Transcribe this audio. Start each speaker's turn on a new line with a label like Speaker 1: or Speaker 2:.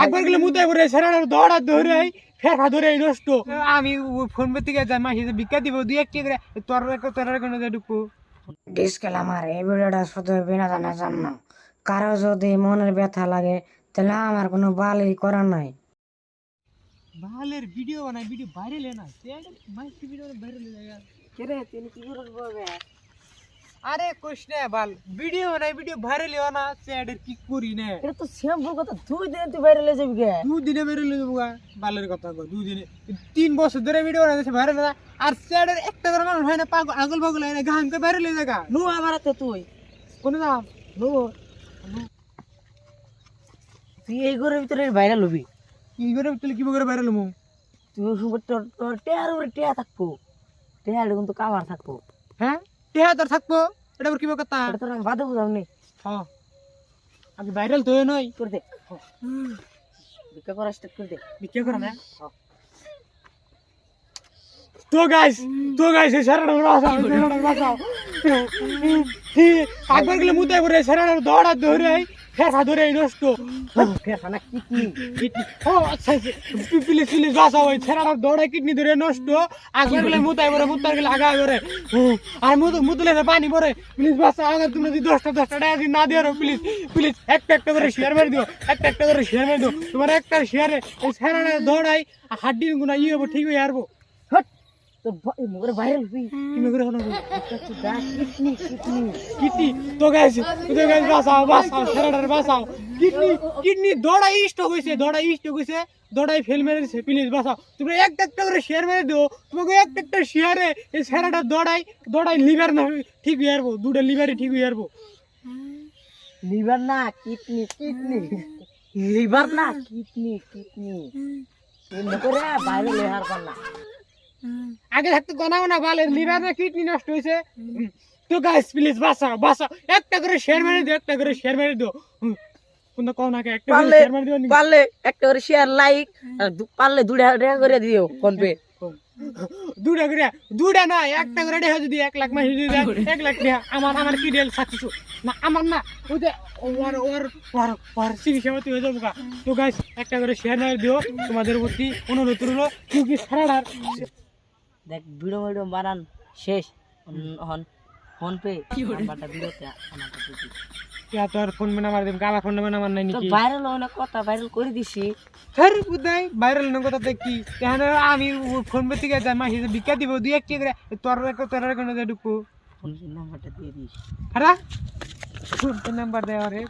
Speaker 1: একবার গেলে মুতাই পড়ে সেরার দৌড়া ধরে ফেরফা ধরে নষ্ট আমি ফোন পেতে গিয়ে যাই মাসি ভিক্ষা দিব দুই একটি করে তোর কোনো ঢুকবো
Speaker 2: ডিসক্লেমার এই ভিডিওটা শুধু বিনোদনের জন্য কারো যদি মনের ব্যথা লাগে তাহলে আমার কোনো বালই করার নাই।
Speaker 1: বালের ভিডিও বানাই ভিডিও ভাইরাল না মাইক ভিডিও ভাইরাল হয়ে যায়
Speaker 2: কেরে তিনি কি করব
Speaker 1: আরে কৃষ্ণ বাল ভিডিও বানাই ভিডিও ভাইরাল হয় না চ্যাডের কি করি না
Speaker 2: এটা তো সিম্পল কথা, 2 দিন তুই বাইরে যাবি কে?
Speaker 1: 2 দিনে ভাইরাল হয়ে যাবো বালের কথা কো 2 দিনে 3 বছর ধরে ভিডিও বানাইছে ভাইরাল না আর চ্যাডের একটা করে মানুষ হয় না আগল পাগল হয় না গান করে ভাইরাল হয়ে যায়
Speaker 2: নু আমার তো তুই
Speaker 1: কোন নাম
Speaker 2: নু তুই এই ঘরের ভিতরে ভাইরাল হবি।
Speaker 1: কি করে তুই কি করে ভাইরাল হবো
Speaker 2: তুই সুপার তোর টেয়ার উপরে টেয়া থাকবো, টেয়ার কিন্তু কামার থাকবো।
Speaker 1: হ্যাঁ টেহা তোর থাকবো এটা কি কথা
Speaker 2: এটা তোর আমি বাদে বুঝাম নি।
Speaker 1: হ্যাঁ আগে ভাইরাল তো নয়
Speaker 2: করে দে ভিক্ষা করা স্টার্ট করে দে।
Speaker 1: ভিক্ষা করে না তো গাইস সেরাটা বাঁচাও একবার গেলে মুতাই পড়ে সেরাটা দৌড়া ধরে ফেরফা ধরে নষ্ট
Speaker 2: ফেরফানা কিডনি
Speaker 1: ও আচ্ছা প্লিজ বাঁচাও ওই সেরাটা দৌড়া কিডনি ধরে নষ্ট একবার গেলে মুতাই পড়ে মুতার গেলে আগা করে আর মুতলে পানি পড়ে প্লিজ বাঁচাও আগে তুমি যদি 10টা টাকা না দিও প্লিজ একটা করে শেয়ার মেরে দিও একটা করে শেয়ার মেরে দিও তোমার একটা শেয়ারে ওই সেরাটা দৌড়াই হাড্ডির গুণা ইয়ে হবো ঠিক হয়ে আসবো
Speaker 2: তো মোরে ভাইরাল হবি
Speaker 1: কি করে হলো
Speaker 2: কিডনি
Speaker 1: কিডনি তো গাইস বাঁচাও সেরাটার বাঁচাও কিডনি দৌড়াই স্টক হইছে দৌড়াই ফেল মেরেছে প্লিজ বাঁচাও তুমি একটা করে শেয়ার মেরে দিও তোমাকে একটা শেয়ারে এই সেরাটা দৌড়াই লিভার না ঠিক হয়ে আসবো দুটো লিভারই ঠিক হয়ে আসবো
Speaker 2: লিভার না কিডনি লিভার না কিডনি এমনি করে ভাইরাল হওয়ার পার না।
Speaker 1: আগে থাকতে গোনা বালের লিভার না কিডনি নষ্ট হয়েছে তো গাইস প্লিজ বাঁচাও একটা করে শেয়ার মেরে দিও কোন কোন আগে একটা করে শেয়ার মেরে দিও
Speaker 2: পারলে একটা করে শেয়ার লাইক আর পারলে 2 টাকা করে দিও ফোন পে
Speaker 1: দুটা না একটা করে দেখা যদি 1 লাখ মাসে যদি 1 লাখ টাকা আমার কি ডিল সাকসেস না আমার না ওই যে ওর চিকিৎসা হয়ে যাবো তো গাইস একটা করে শেয়ার মেরে দিও তোমাদের প্রতি অনুরোধ রইল কি সারাটার
Speaker 2: দেখ ভিডিও বানান শেষ হন ফোন পে নাম্বারটা ভিডিওতে আমাকে দিবি।
Speaker 1: তোর ফোন নাম্বার দেব কাবা ফোন নাম্বার নাই
Speaker 2: তো
Speaker 1: নাকি
Speaker 2: ভাইরাল হওয়ার কথা ভাইরাল করে দিছি
Speaker 1: ফের বুদাই ভাইরাল ন কথা কি কেন আমি ফোন পেতে গিয়ে যাই মাসি ভিক্ষা দিব দুই একটি করে তোর কোনো ঢুকবো
Speaker 2: ফোন নাম্বারটা দিয়ে দিস।
Speaker 1: হ্যাঁ ফোন নাম্বার দেওয়া রে